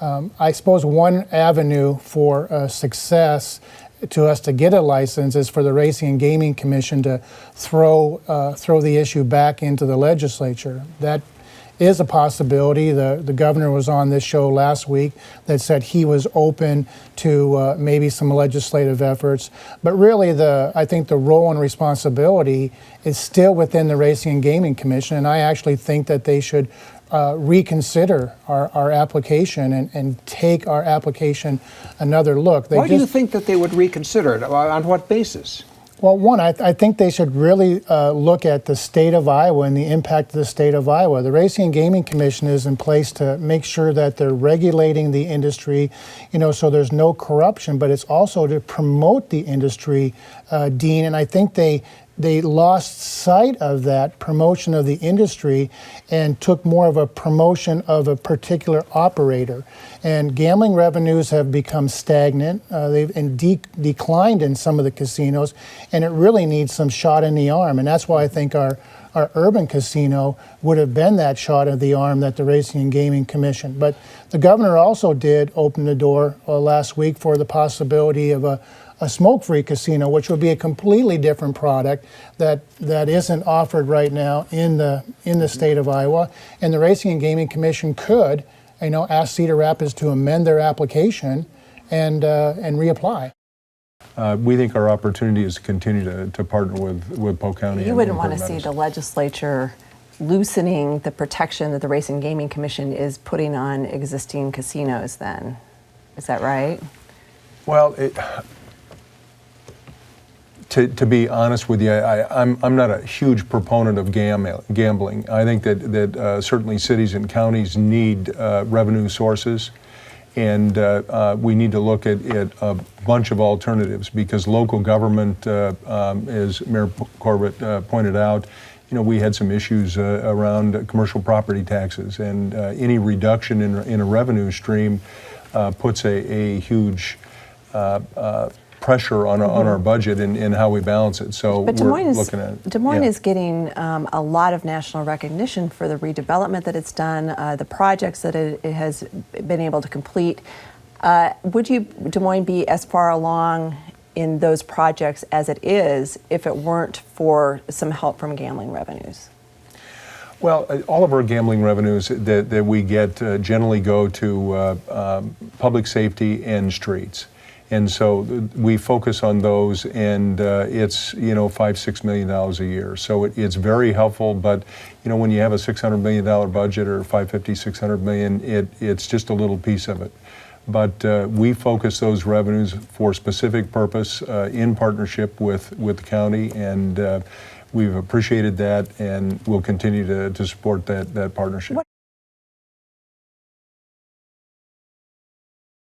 I suppose one avenue for success to us to get a license is for the Racing and Gaming Commission to throw the issue back into the legislature. That is a possibility. The governor was on this show last week that said he was open to maybe some legislative efforts. But really, I think the role and responsibility is still within the Racing and Gaming Commission, and I actually think that they should reconsider our application and take our application another look. Why do you think that they would reconsider it? On what basis? Well, one, I think they should really look at the state of Iowa and the impact of the state of Iowa. The Racing and Gaming Commission is in place to make sure that they're regulating the industry, so there's no corruption, but it's also to promote the industry, Dean, and I think they lost sight of that promotion of the industry and took more of a promotion of a particular operator. And gambling revenues have become stagnant. They've declined in some of the casinos, and it really needs some shot in the arm. And that's why I think our urban casino would have been that shot in the arm that the Racing and Gaming Commission. But the governor also did open the door last week for the possibility of a smoke-free casino, which would be a completely different product that isn't offered right now in the state of Iowa. And the Racing and Gaming Commission could, ask Cedar Rapids to amend their application and reapply. We think our opportunity is to continue to partner with Polk County. You wouldn't want to see the legislature loosening the protection that the Racing and Gaming Commission is putting on existing casinos then. Is that right? Well, to be honest with you, I'm not a huge proponent of gambling. I think that certainly cities and counties need revenue sources, and we need to look at a bunch of alternatives because local government, as Mayor Corbett pointed out, we had some issues around commercial property taxes, and any reduction in a revenue stream puts a huge pressure on our budget and how we balance it. So but we're looking at it. Des Moines is getting a lot of national recognition for the redevelopment that it's done, the projects that it has been able to complete. Would Des Moines be as far along in those projects as it is if it weren't for some help from gambling revenues? Well, all of our gambling revenues that we get generally go to public safety and streets. And so we focus on those, and it's $5-6 million a year. So it's very helpful. But when you have a $600 million budget or $550-600 million, it's just a little piece of it. But we focus those revenues for specific purpose in partnership with the county, and we've appreciated that, and we'll continue to support that partnership.